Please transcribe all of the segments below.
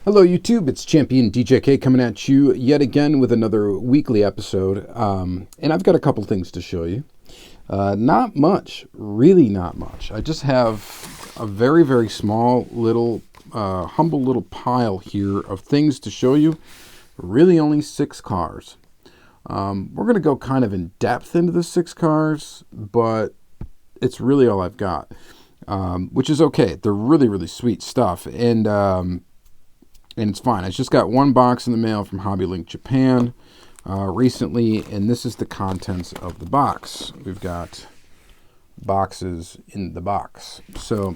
Hello YouTube, it's Championdjk coming at you yet again with another weekly episode, and I've got a couple things to show you. Not much, really not much. I just have a very, very small little, humble little pile here of things to show you. Really only 6 cars. We're going to go kind of in depth into the 6 cars, but it's really all I've got, which is okay. They're really, really sweet stuff, and it's fine. I just got one box in the mail from Hobby Link Japan recently, and this is the contents of the box. We've got boxes in the box. So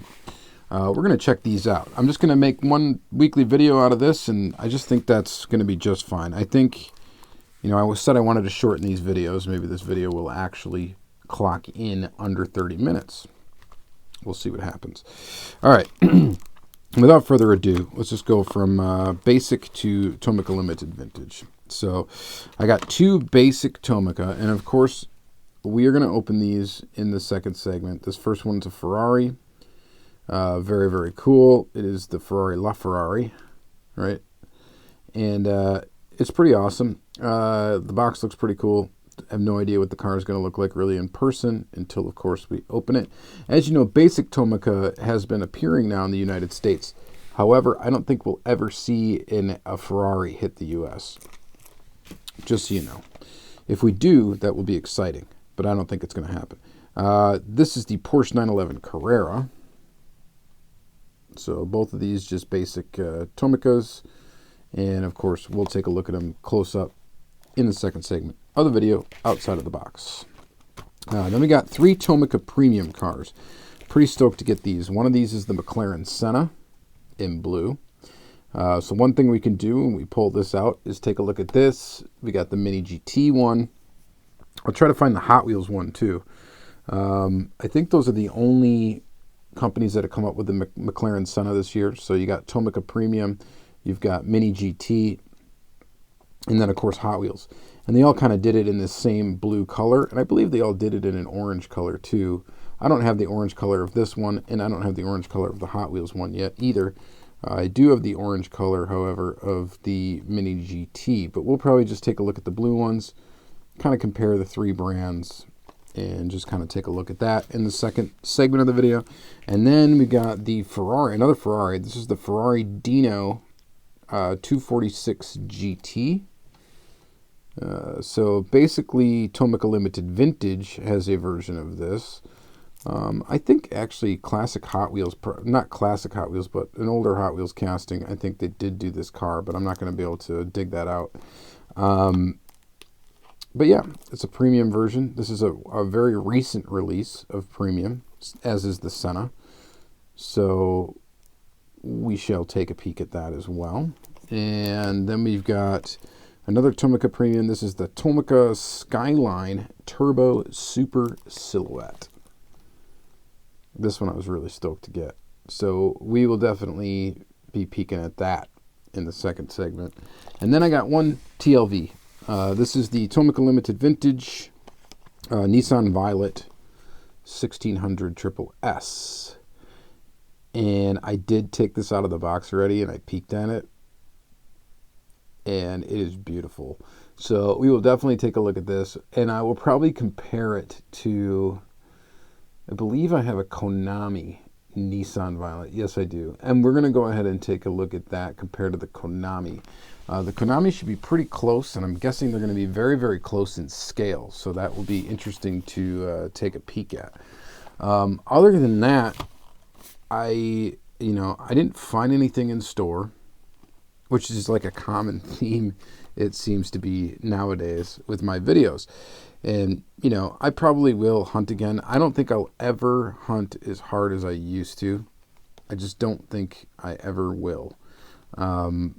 we're going to check these out. I'm just going to make one weekly video out of this, and I just think that's going to be just fine. I think, I said I wanted to shorten these videos. Maybe this video will actually clock in under 30 minutes. We'll see what happens. All right. Without further ado, let's just go from Basic to Tomica Limited Vintage. So I got 2 Basic Tomica, and of course, we are going to open these in the second segment. This first one's a Ferrari. Very, very cool. It is the Ferrari LaFerrari, right? And it's pretty awesome. The box looks pretty cool. I have no idea what the car is going to look like really in person until, of course, we open it. As you know, Basic Tomica has been appearing now in the United States. However, I don't think we'll ever see a Ferrari hit the U.S. Just so you know. If we do, that will be exciting, but I don't think it's going to happen. This is the Porsche 911 Carrera. So both of these just basic Tomicas. And, of course, we'll take a look at them close up in the second segment of the video outside of the box. Then we got 3 Tomica premium cars. Pretty stoked to get these. One of these is the McLaren Senna in blue. So one thing we can do when we pull this out is take a look at this. We got the Mini GT one. I'll try to find the Hot Wheels one too. I think those are the only companies that have come up with the McLaren Senna this year. So you got Tomica Premium, you've got Mini GT, and then, of course, Hot Wheels. And they all kind of did it in this same blue color. And I believe they all did it in an orange color, too. I don't have the orange color of this one, and I don't have the orange color of the Hot Wheels one yet either. I do have the orange color, however, of the Mini GT. But we'll probably just take a look at the blue ones, kind of compare the 3 brands, and just kind of take a look at that in the second segment of the video. And then we got the Ferrari, another Ferrari. This is the Ferrari Dino 246 GT. So basically, Tomica Limited Vintage has a version of this. I think actually classic Hot Wheels, not classic Hot Wheels, but an older Hot Wheels casting, I think they did do this car, but I'm not going to be able to dig that out. But yeah, it's a premium version. This is a very recent release of premium, as is the Senna. So we shall take a peek at that as well. And then we've got another Tomica Premium. This is the Tomica Skyline Turbo Super Silhouette. This one I was really stoked to get. So we will definitely be peeking at that in the second segment. And then I got one TLV. This is the Tomica Limited Vintage Nissan Violet 1600 Triple S. And I did take this out of the box already, and I peeked at it. And it is beautiful. So we will definitely take a look at this, and I will probably compare it to, I believe I have a Konami Nissan Violet. Yes, I do. And we're going to go ahead and take a look at that compared to the Konami. The Konami should be pretty close, and I'm guessing they're going to be very, very close in scale. So that will be interesting to take a peek at. Other than that, I didn't find anything in store, which is like a common theme, it seems to be nowadays with my videos. And, I probably will hunt again. I don't think I'll ever hunt as hard as I used to. I just don't think I ever will. For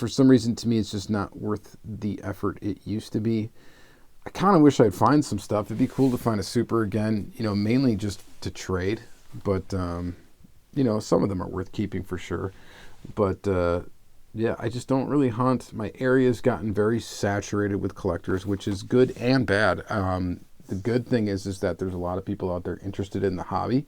some reason, to me, it's just not worth the effort it used to be. I kind of wish I'd find some stuff. It'd be cool to find a Super again, mainly just to trade. But, some of them are worth keeping for sure. But, yeah, I just don't really hunt. My area's gotten very saturated with collectors, which is good and bad. The good thing is that there's a lot of people out there interested in the hobby,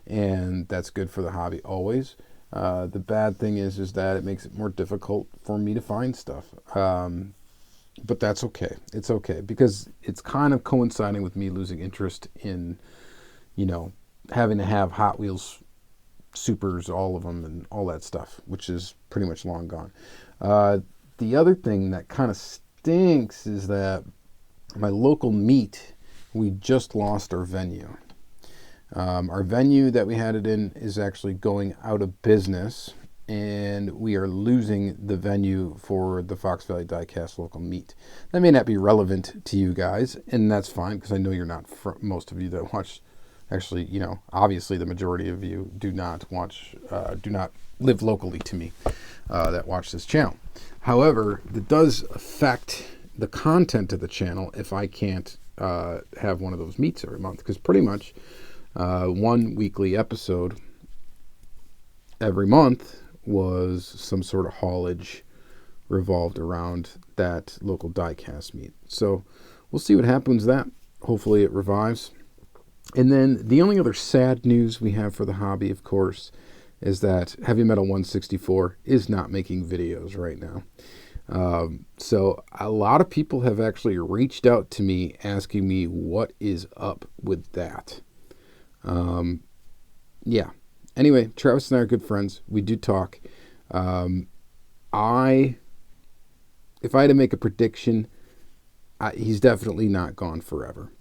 and that's good for the hobby always. The bad thing is that it makes it more difficult for me to find stuff. But that's okay. It's okay because it's kind of coinciding with me losing interest in, having to have Hot Wheels Supers, all of them, and all that stuff, which is pretty much long gone. The other thing that kind of stinks is that my local meet, we just lost our venue. Our venue that we had it in is actually going out of business, and we are losing the venue for the Fox Valley Diecast local meet. That may not be relevant to you guys, and that's fine because I know you're not, most of you that watch, actually, obviously the majority of you do not live locally to me that watch this channel. However, it does affect the content of the channel if I can't have one of those meets every month, because pretty much one weekly episode every month was some sort of haulage revolved around that local diecast meet. So we'll see what happens with that. Hopefully it revives. And then the only other sad news we have for the hobby, of course, is that Heavy Metal 164 is not making videos right now. So a lot of people have actually reached out to me asking me what is up with that. Yeah. Anyway, Travis and I are good friends. We do talk. If I had to make a prediction, he's definitely not gone forever.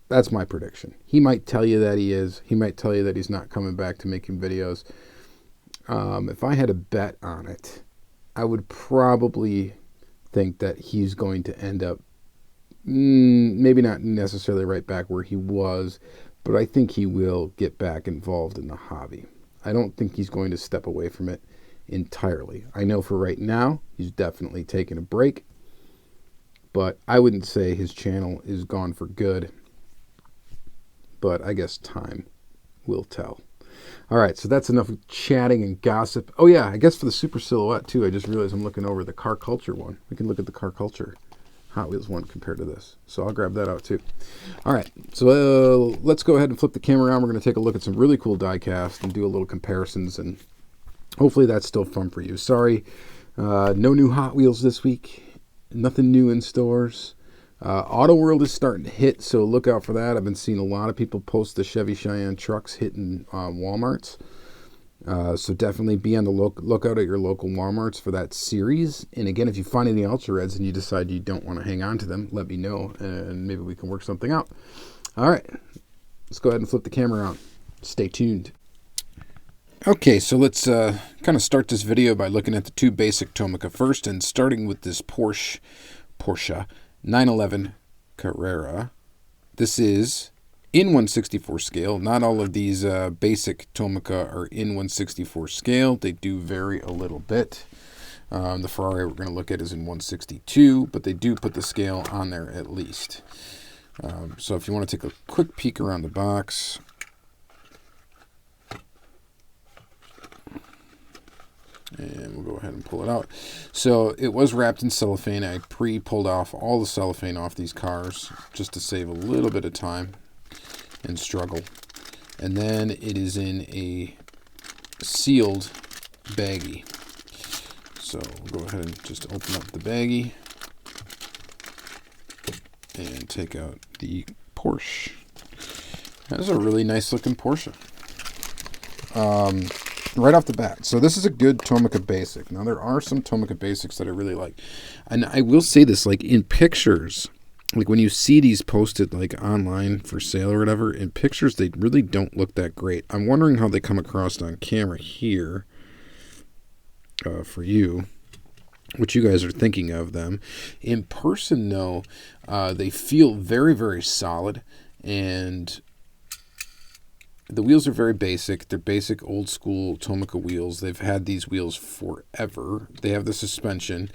That's my prediction. He might tell you that he is. He might tell you that he's not coming back to making videos. If I had a bet on it, I would probably think that he's going to end up, maybe not necessarily right back where he was, but I think he will get back involved in the hobby. I don't think he's going to step away from it entirely. I know for right now, he's definitely taking a break, but I wouldn't say his channel is gone for good. But I guess time will tell. All right, so that's enough chatting and gossip. Oh yeah, I guess for the Super Silhouette too, I just realized I'm looking over the Car Culture one. We can look at the Car Culture Hot Wheels one compared to this. So I'll grab that out too. All right, so let's go ahead and flip the camera around. We're going to take a look at some really cool diecast and do a little comparisons, and hopefully that's still fun for you. Sorry, no new Hot Wheels this week. Nothing new in stores. Auto World is starting to hit, so look out for that. I've been seeing a lot of people post the Chevy Cheyenne trucks hitting Walmarts. So definitely be on the lookout at your local Walmarts for that series. And again, if you find any Ultra Reds and you decide you don't want to hang on to them, let me know, and maybe we can work something out. All right, let's go ahead and flip the camera on. Stay tuned. Okay, so let's kind of start this video by looking at the two Basic Tomica first, and starting with this Porsche 911 Carrera. This is in 1/64 scale. Not all of these Basic Tomica are in 1/64 scale. They do vary a little bit. The Ferrari we're going to look at is in 1/62, but they do put the scale on there at least. So if you want to take a quick peek around the box, and we'll go ahead and pull it out. So it was wrapped in cellophane. I pulled off all the cellophane off these cars just to save a little bit of time and struggle. And then it is in a sealed baggie. So we'll go ahead and just open up the baggie and take out the Porsche. That's a really nice looking Porsche. Right off the bat. So this is a good Tomica Basic. Now there are some Tomica Basics that I really like. And I will say this, like in pictures, like when you see these posted like online for sale or whatever, in pictures they really don't look that great. I'm wondering how they come across on camera here for you, what you guys are thinking of them. In person though, they feel very, very solid, and the wheels are very basic. They're basic old school Tomica wheels. They've had these wheels forever. They have the suspension.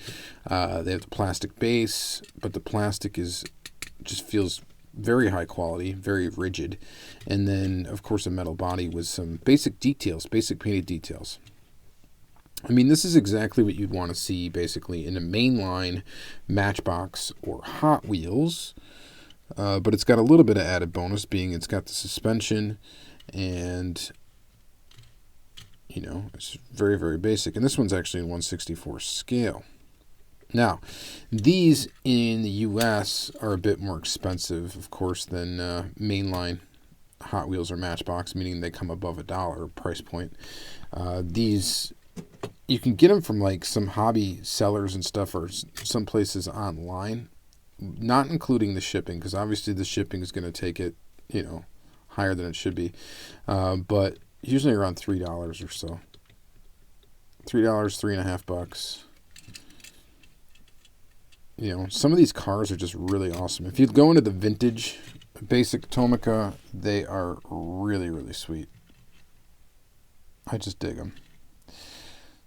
They have the plastic base, but the plastic just feels very high quality, very rigid. And then, of course, a metal body with some basic details, basic painted details. I mean, this is exactly what you'd want to see basically in a mainline Matchbox or Hot Wheels. But it's got a little bit of added bonus, being it's got the suspension. And, You know, it's very, very basic. And this one's actually in 1/64 scale. Now, these in the U.S. are a bit more expensive, of course, than mainline Hot Wheels or Matchbox, meaning they come above $1 price point. These, you can get them from like some hobby sellers and stuff, or some places online, not including the shipping, because obviously the shipping is going to take it, you know, higher than it should be. But usually around $3 or so. $3, $3.50. You know, some of these cars are just really awesome. If you go into the vintage Basic Tomica, they are really, really sweet. I just dig them.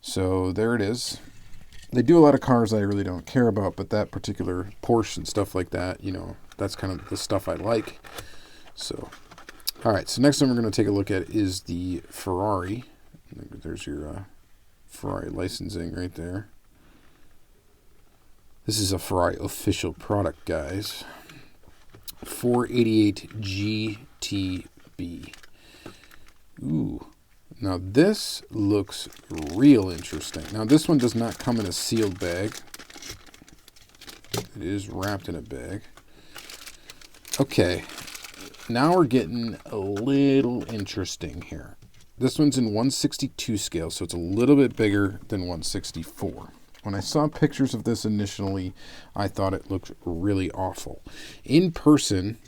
So there it is. They do a lot of cars I really don't care about, but that particular Porsche and stuff like that, you know, that's kind of the stuff I like. So, all right. So next one we're going to take a look at is the Ferrari. There's your Ferrari licensing right there. This is a Ferrari official product, guys. 488 GTB. Ooh. Now this looks real interesting. Now this one does not come in a sealed bag. It is wrapped in a bag. Okay. Now we're getting a little interesting here. This one's in 1/62 scale, so it's a little bit bigger than 1/64. When I saw pictures of this initially, I thought it looked really awful. In person,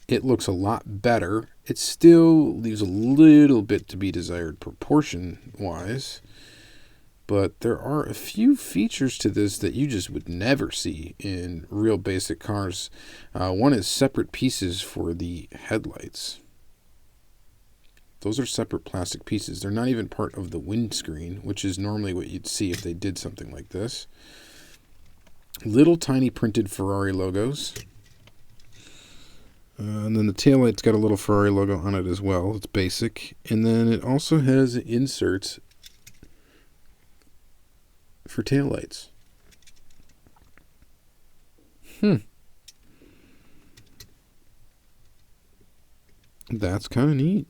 it looks a lot better. It still leaves a little bit to be desired proportion-wise, but there are a few features to this that you just would never see in real basic cars. One is separate pieces for the headlights. Those are separate plastic pieces. They're not even part of the windscreen, which is normally what you'd see if they did something like this. Little tiny printed Ferrari logos. And then the taillight's got a little Ferrari logo on it as well. It's basic. And then it also has inserts for taillights. That's kind of neat.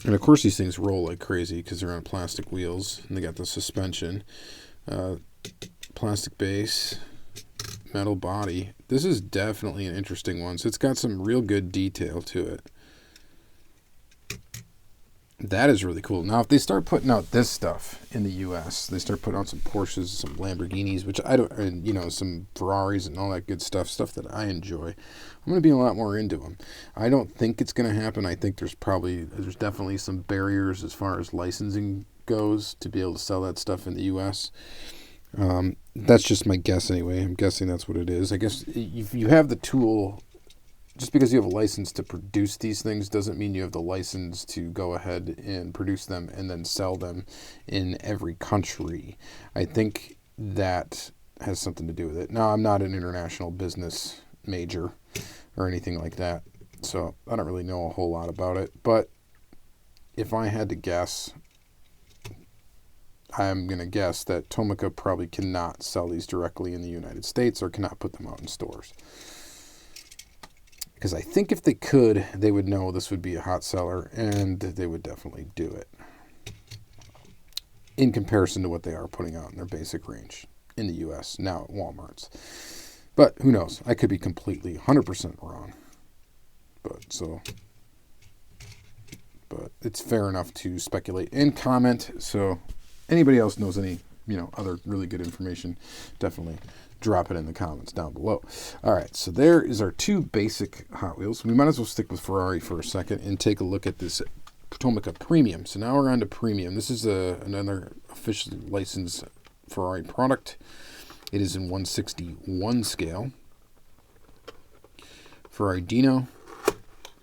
And of course these things roll like crazy because they're on plastic wheels and they got the suspension. Plastic base, metal body. This is definitely an interesting one. So it's got some real good detail to it. That is really cool. Now, if they start putting out this stuff in the U.S., they start putting out some Porsches, some Lamborghinis, which I don't, and, you know, some Ferraris and all that good stuff that I enjoy, I'm going to be a lot more into them. I don't think it's going to happen. I think there's definitely some barriers as far as licensing goes to be able to sell that stuff in the U.S. That's just my guess anyway. I'm guessing that's what it is. I guess if you have the tool, just because you have a license to produce these things doesn't mean you have the license to go ahead and produce them and then sell them in every country. I think that has something to do with it. Now, I'm not an international business major or anything like that, so I don't really know a whole lot about it. But if I had to guess, I'm going to guess that Tomica probably cannot sell these directly in the United States or cannot put them out in stores. Because I think if they could, they would know this would be a hot seller, and they would definitely do it. In comparison to what they are putting out in their basic range in the U.S. now at Walmart's. But who knows? I could be completely 100% wrong. But it's fair enough to speculate and comment. So anybody else knows any, other really good information, definitely drop it in the comments down below. All right, so there is our two basic Hot Wheels. We might as well stick with Ferrari for a second and take a look at this Tomica Premium. So now we're on to Premium. This is another officially licensed Ferrari product. It is in 1/61 scale. Ferrari Dino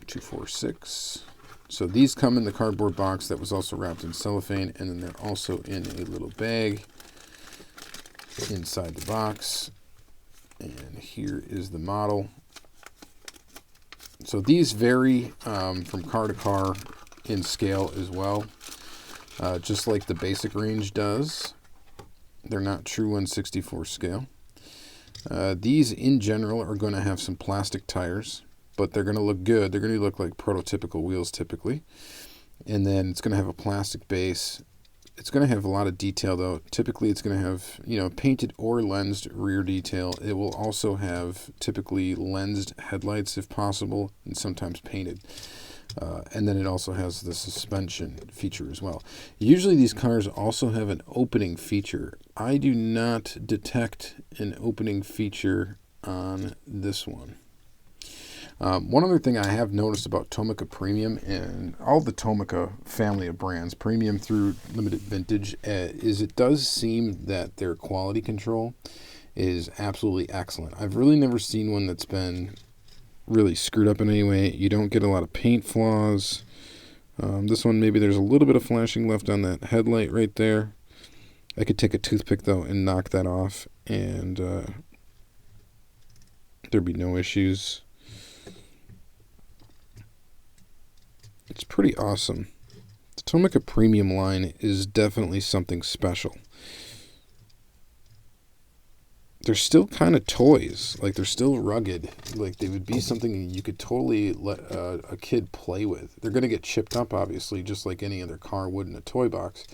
246. So these come in the cardboard box that was also wrapped in cellophane, and then they're also in a little bag inside the box. And here is the model. So these vary from car to car in scale as well, just like the basic range does. They're not true 1/64 scale. These in general are going to have some plastic tires. but they're going to look good. They're going to look like prototypical wheels typically. And then it's going to have a plastic base. It's going to have a lot of detail, though. Typically, it's going to have, painted or lensed rear detail. It will also have typically lensed headlights if possible, and sometimes painted. And then it also has the suspension feature as well. Usually these cars also have an opening feature. I do not detect an opening feature on this one. One other thing I have noticed about Tomica Premium and all the Tomica family of brands, premium through limited vintage, is it does seem that their quality control is absolutely excellent. I've really never seen one that's been really screwed up in any way. You don't get a lot of paint flaws. This one, maybe there's a little bit of flashing left on that headlight right there. I could take a toothpick, though, and knock that off, and there'd be no issues. It's pretty awesome. The Tomica Premium line is definitely something special. They're still kind of toys. Like, they're still rugged. Like, they would be something you could totally let a kid play with. They're going to get chipped up, obviously, just like any other car would in a toy box.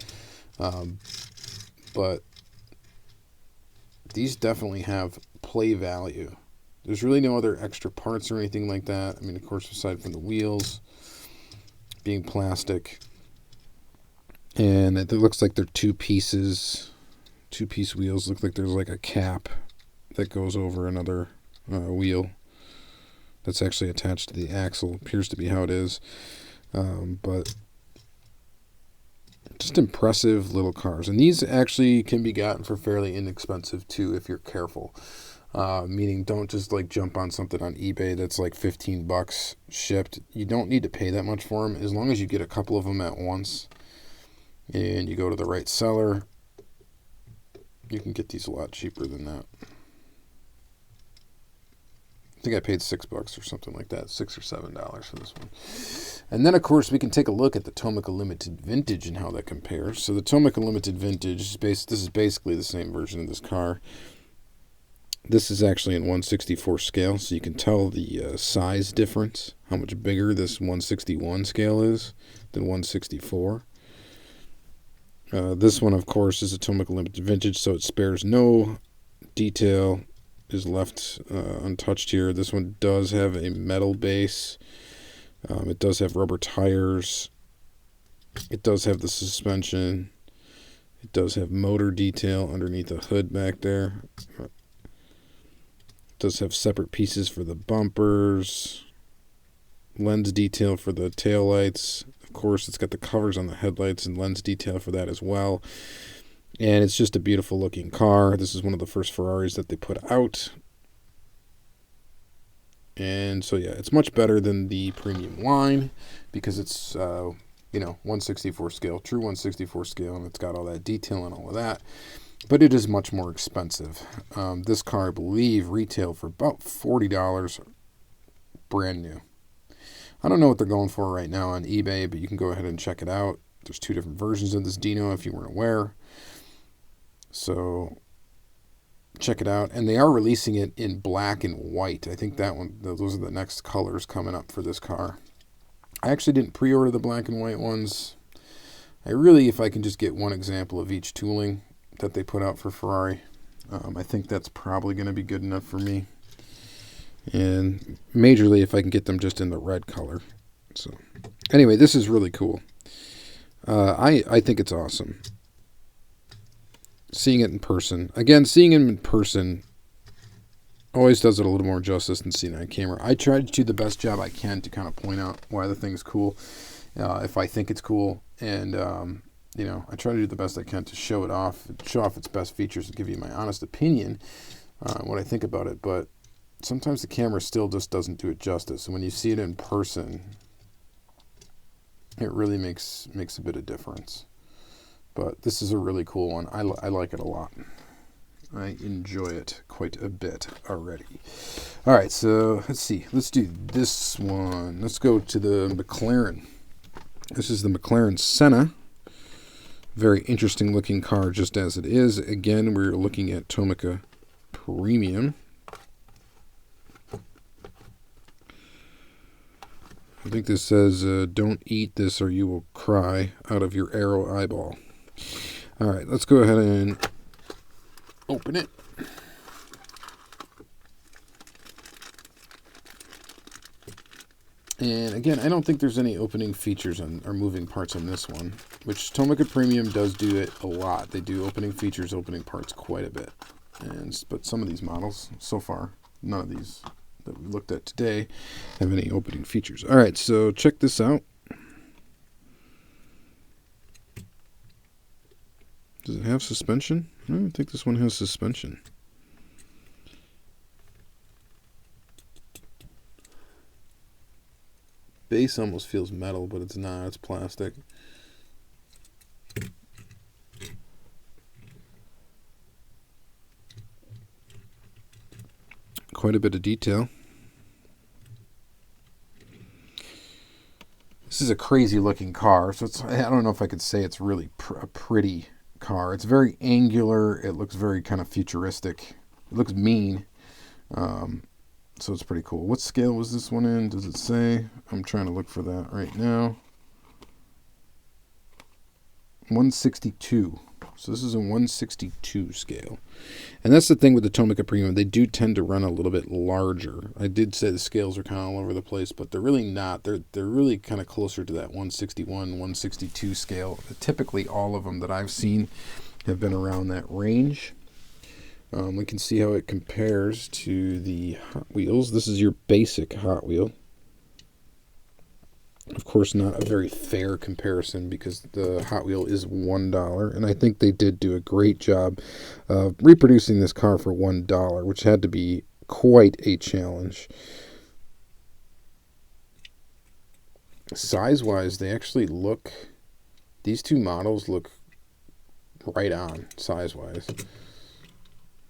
But these definitely have play value. There's really no other extra parts or anything like that. I mean, of course, aside from the wheels being plastic. And it looks like they're two pieces. Two-piece wheels. Look like there's like a cap that goes over another wheel that's actually attached to the axle. Appears to be how it is. But just impressive little cars. And these actually can be gotten for fairly inexpensive too if you're careful. Meaning don't just like jump on something on eBay that's like $15 shipped. You don't need to pay that much for them as long as you get a couple of them at once and you go to the right seller. You can get these a lot cheaper than that. I think I paid $6 or something like that, $6 or $7 for this one. And then, of course, we can take a look at the Tomica Limited Vintage and how that compares. So the Tomica Limited Vintage, this is basically the same version of this car. This is actually in 1/64 scale, so you can tell the size difference, how much bigger this 1/61 scale is than 1/64. This one, of course, is a Tomica Limited Vintage, so it spares no detail, is left untouched here. This one does have a metal base. It does have rubber tires. It does have the suspension. It does have motor detail underneath the hood back there. It does have separate pieces for the bumpers. Lens detail for the taillights. Of course, it's got the covers on the headlights and lens detail for that as well. And it's just a beautiful looking car. This is one of the first Ferraris that they put out. And so, yeah, it's much better than the premium line because it's, 1/64 scale, true 1/64 scale, and it's got all that detail and all of that. But it is much more expensive. This car, I believe, retailed for about $40 brand new. I don't know what they're going for right now on eBay, but you can go ahead and check it out. There's two different versions of this Dino if you weren't aware. So check it out. And they are releasing it in black and white. I think those are the next colors coming up for this car. I actually didn't pre-order the black and white ones. If I can just get one example of each tooling that they put out for Ferrari, I think that's probably going to be good enough for me. And majorly if I can get them just in the red color. So anyway, this is really cool. I think it's awesome. Seeing it in person. Again, seeing him in person always does it a little more justice than seeing it on camera. I try to do the best job I can to kind of point out why the thing's cool, if I think it's cool. And, I try to do the best I can to show off its best features and give you my honest opinion on what I think about it. But sometimes the camera still just doesn't do it justice. And when you see it in person, it really makes a bit of difference. But this is a really cool one. I like it a lot. I enjoy it quite a bit already. All right, so let's see. Let's do this one. Let's go to the McLaren. This is the McLaren Senna. Very interesting looking car just as it is. Again, we're looking at Tomica Premium. I think this says, don't eat this or you will cry out of your arrow eyeball. All right, let's go ahead and open it. And again, I don't think there's any opening features or moving parts on this one, which Tomica Premium does do it a lot. They do opening features, opening parts quite a bit. But some of these models, so far, none of these that we looked at today have any opening features. All right, so check this out. Does it have suspension? I don't think this one has suspension. Base almost feels metal, but it's not. It's plastic. Quite a bit of detail. This is a crazy looking car, so I don't know if I could say it's really a pretty car. It's very angular. It looks very kind of futuristic. It looks mean. So it's pretty cool. What scale was this one in? Does it say? I'm trying to look for that right now. 162. So this is a 162 scale. And that's the thing with the Tomica Premium. They do tend to run a little bit larger. I did say the scales are kind of all over the place, but they're really not. They're really kind of closer to that 161, 162 scale. Typically all of them that I've seen have been around that range. We can see how it compares to the Hot Wheels. This is your basic Hot Wheel. Of course, not a very fair comparison because the Hot Wheel is $1, and I think they did do a great job of reproducing this car for $1, which had to be quite a challenge. Size-wise, they actually look, these two models look right on size-wise.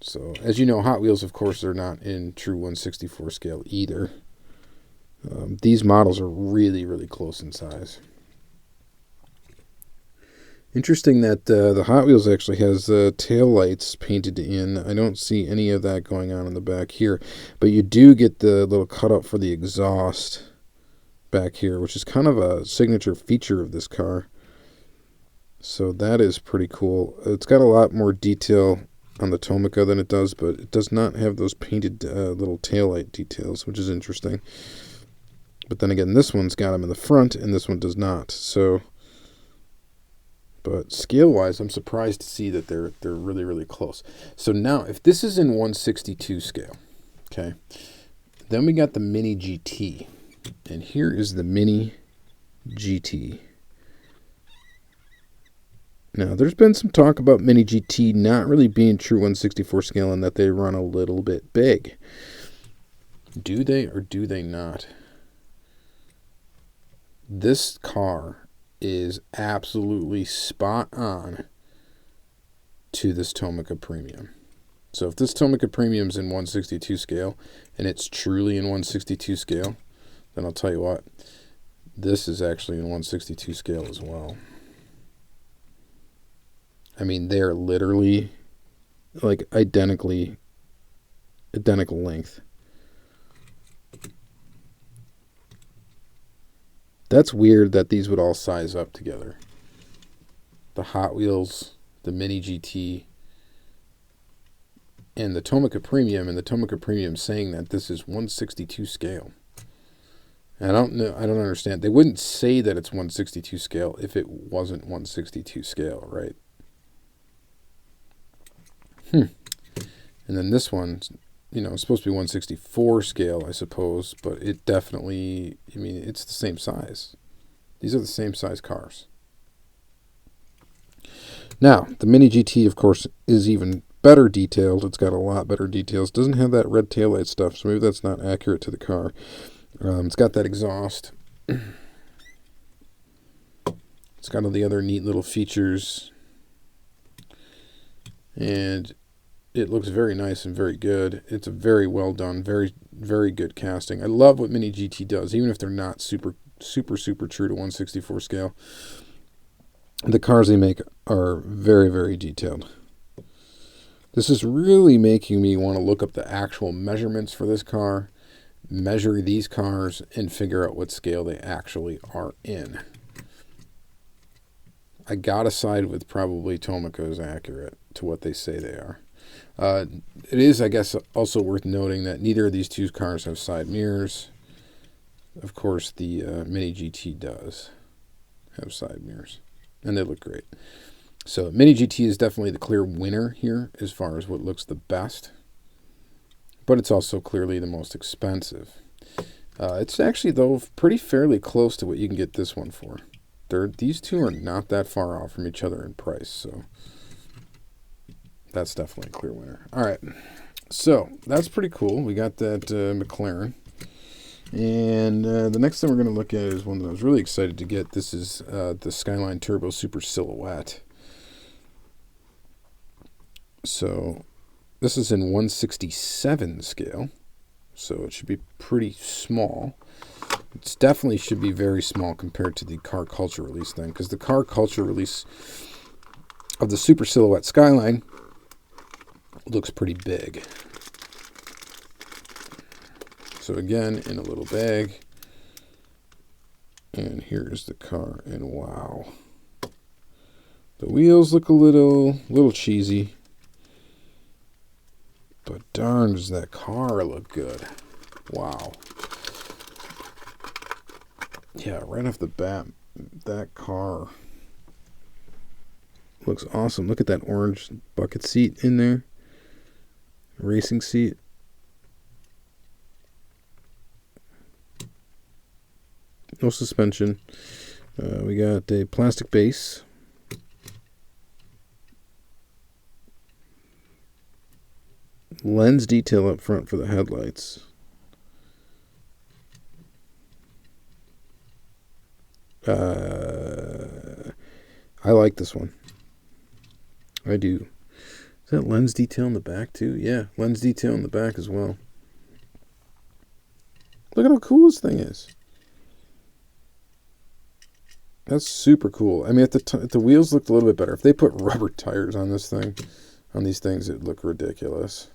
So, as you know, Hot Wheels, of course, they're not in true 1/64 scale either. These models are really, really close in size. Interesting that the Hot Wheels actually has tail lights painted in. I don't see any of that going on in the back here. But you do get the little cutout for the exhaust back here, which is kind of a signature feature of this car. So that is pretty cool. It's got a lot more detail on the Tomica than it does, but it does not have those painted little taillight details, which is interesting. But then again, this one's got them in the front, and this one does not. So, but scale-wise, I'm surprised to see that they're really, really close. So now, if this is in 1/62 scale, okay, then we got the Mini GT, and here is the Mini GT. Now, there's been some talk about Mini GT not really being true 1/64 scale and that they run a little bit big. Do they or do they not? This car is absolutely spot on to this Tomica Premium. So if this Tomica Premium is in 1/62 scale and it's truly in 1/62 scale, then I'll tell you what, this is actually in 1/62 scale as well. I mean, they're literally like identical length. That's weird that these would all size up together. The Hot Wheels, the Mini GT, and the Tomica Premium, and the Tomica Premium saying that this is 1/62 scale. And I don't know, I don't understand. They wouldn't say that it's 1/62 scale if it wasn't 1/62 scale, right? And then this one's, it's supposed to be 1/64 scale, I suppose, but it definitely, it's the same size. These are the same size cars. Now, the Mini GT, of course, is even better detailed. It's got a lot better details. Doesn't have that red taillight stuff, so maybe that's not accurate to the car. It's got that exhaust. It's got all the other neat little features. And it looks very nice and very good. It's a very well done, very, very good casting. I love what Mini GT does, even if they're not super true to 1/64 scale. The cars they make are very, very detailed. This is really making me want to look up the actual measurements for this car measure these cars and figure out what scale they actually are in. I gotta side with probably Tomica is accurate to what they say they are. It is, I guess, also worth noting that neither of these two cars have side mirrors. Of course, the Mini GT does have side mirrors, and they look great. So Mini GT is definitely the clear winner here as far as what looks the best, but it's also clearly the most expensive. It's actually, though, pretty fairly close to what you can get this one for. These two are not that far off from each other in price, so that's definitely a clear winner. All right, so that's pretty cool. We got that McLaren. And the next thing we're going to look at is one that I was really excited to get. This is the Skyline Turbo Super Silhouette. So this is in 1/67 scale, so it should be pretty small. It definitely should be very small compared to the Car Culture release thing, because the Car Culture release of the Super Silhouette Skyline looks pretty big. So again, in a little bag. And here's the car, and wow. The wheels look a little cheesy. But darn, does that car look good. Wow. Yeah, right off the bat, that car looks awesome. Look at that orange bucket seat in there. Racing seat. No suspension. We got a plastic base. Lens detail up front for the headlights. I like this one. I do. Is that lens detail in the back too? Yeah, lens detail in the back as well. Look at how cool this thing is. That's super cool. I mean, if the wheels looked a little bit better. If they put rubber tires on this thing, on these things, it'd look ridiculous.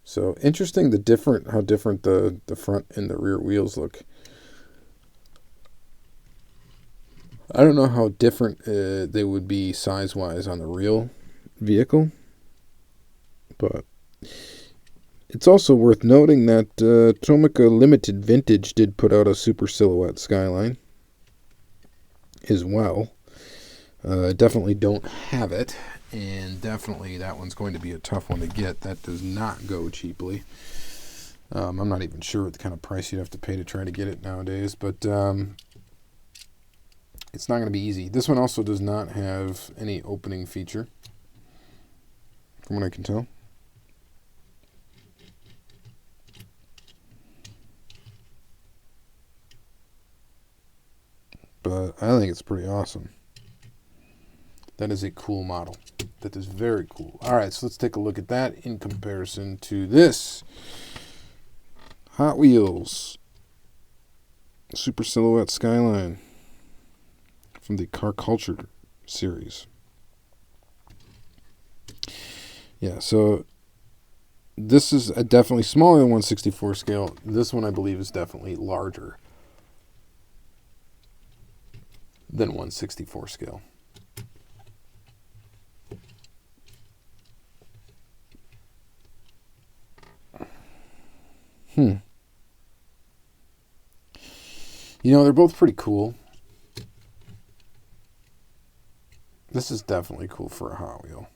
So interesting, how different the front and the rear wheels look. I don't know how different they would be size-wise on the real vehicle, but it's also worth noting that Tomica Limited Vintage did put out a Super Silhouette Skyline as well. Definitely don't have it, and definitely that one's going to be a tough one to get. That does not go cheaply. I'm not even sure what the kind of price you'd have to pay to try to get it nowadays, but it's not going to be easy. This one also does not have any opening feature, from what I can tell. But I think it's pretty awesome. That is a cool model. That is very cool. All right, so let's take a look at that in comparison to this Hot Wheels Super Silhouette Skyline from the Car Culture series. Yeah, so this is definitely smaller than 1/64 scale. This one, I believe, is definitely larger than 1/64 scale. You know, they're both pretty cool. This is definitely cool for a Hot Wheel.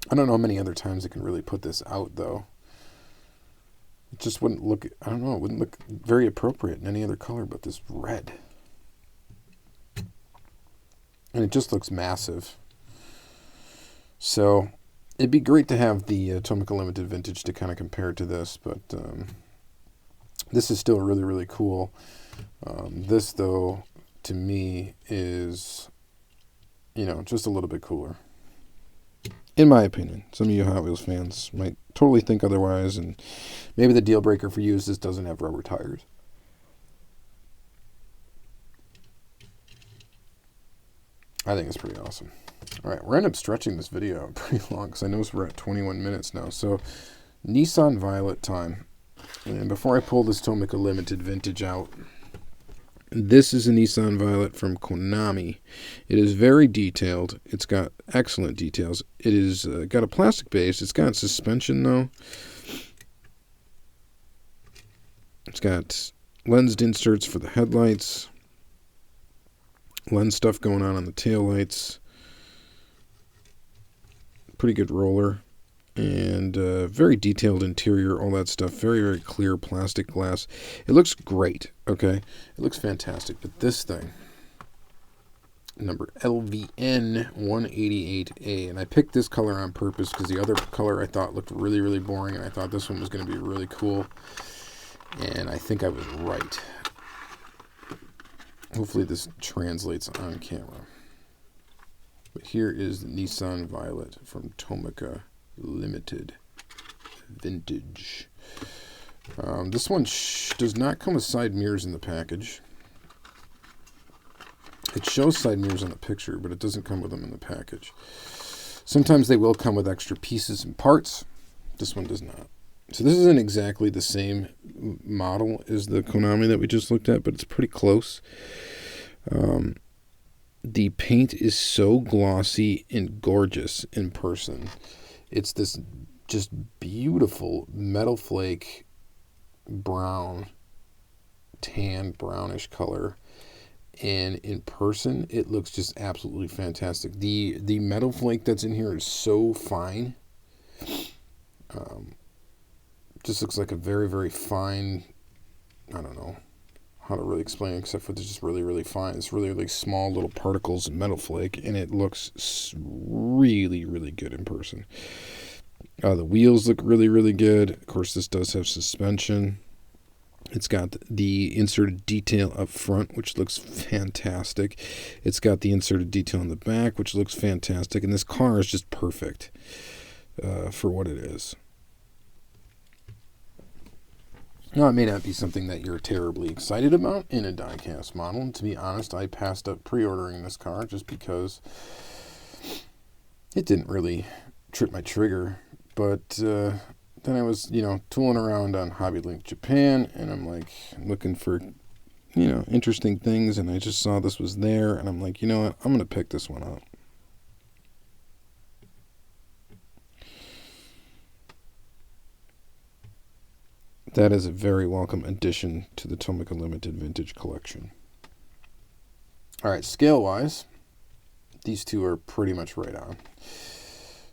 I don't know how many other times it can really put this out, though. It just wouldn't look, I don't know, it wouldn't look very appropriate in any other color but this red. And it just looks massive. So it'd be great to have the Tomica Limited Vintage to kind of compare to this, but this is still really, really cool. This, though, to me is, you know, just a little bit cooler. In my opinion. Some of you Hot Wheels fans might totally think otherwise, and maybe the deal breaker for you is this doesn't have rubber tires. I think it's pretty awesome. All right, we're ending up stretching this video out pretty long because I notice we're at 21 minutes now. So Nissan Violet time. And before I pull this Tomica Limited Vintage out, this is a Nissan Violet from Konami. It is very detailed. It's got excellent details. It is got a plastic base. It's got suspension, though. It's got lensed inserts for the headlights. Lens stuff going on the taillights. Pretty good roller. And very detailed interior, all that stuff. Very, very clear plastic glass. It looks great, okay? It looks fantastic. But this thing, number LVN 188A, and I picked this color on purpose because the other color I thought looked really, really boring, and I thought this one was going to be really cool. And I think I was right. Hopefully this translates on camera. But here is the Nissan Violet from Tomica Limited Vintage. This one does not come with side mirrors in the package. It shows side mirrors on the picture, but it doesn't come with them in the package. Sometimes they will come with extra pieces and parts. This one does not. So this isn't exactly the same model as the Konami that we just looked at, but it's pretty close. The paint is so glossy and gorgeous in person. It's this just beautiful metal flake brown, tan, brownish color. And in person, it looks just absolutely fantastic. The metal flake that's in here is so fine. Just looks like a very, very fine, I don't know how to really explain it, except for it's just really, really fine. It's really, really small little particles of metal flake, and it looks really, really good in person. The wheels look really, really good. Of course, this does have suspension. It's got the inserted detail up front, which looks fantastic. It's got the inserted detail on the back, which looks fantastic. And this car is just perfect for what it is. Now, it may not be something that you're terribly excited about in a diecast model. And to be honest, I passed up pre-ordering this car just because it didn't really trip my trigger. But then I was, tooling around on Hobby Link Japan, and I'm like looking for, interesting things, and I just saw this was there, and I'm like, you know what, I'm going to pick this one up. That is a very welcome addition to the Tomica Limited Vintage Collection. All right, scale-wise, these two are pretty much right on.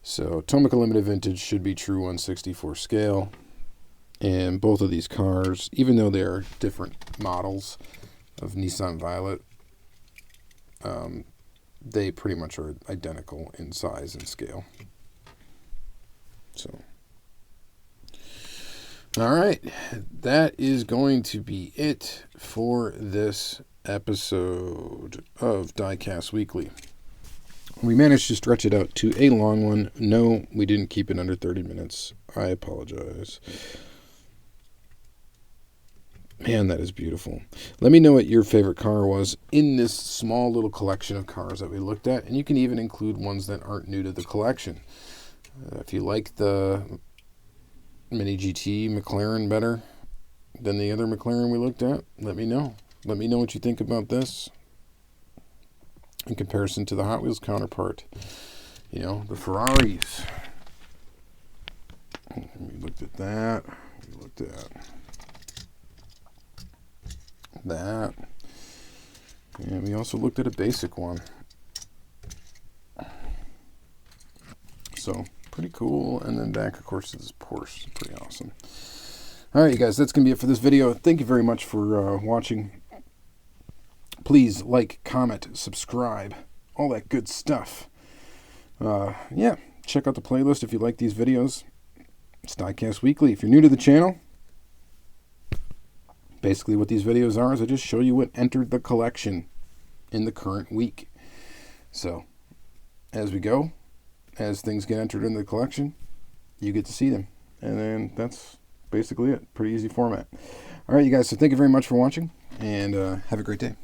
So Tomica Limited Vintage should be true 1/64 scale. And both of these cars, even though they are different models of Nissan Violet, they pretty much are identical in size and scale. So... all right, that is going to be it for this episode of Diecast Weekly. We managed to stretch it out to a long one. No, we didn't keep it under 30 minutes. I apologize. Man, that is beautiful. Let me know what your favorite car was in this small little collection of cars that we looked at, and you can even include ones that aren't new to the collection. If you like the Mini GT McLaren better than the other McLaren we looked at, let me know. Let me know what you think about this in comparison to the Hot Wheels counterpart. The Ferraris. We looked at that. We looked at that. And we also looked at a basic one. So... pretty cool. And then back, of course, is this Porsche. Pretty awesome. All right, you guys, that's going to be it for this video. Thank you very much for watching. Please like, comment, subscribe, all that good stuff. Yeah, check out the playlist if you like these videos. It's Diecast Weekly. If you're new to the channel, basically what these videos are is I just show you what entered the collection in the current week. So, as we go, as things get entered in the collection, you get to see them. And then that's basically it. Pretty easy format. All right, you guys, so thank you very much for watching, and have a great day.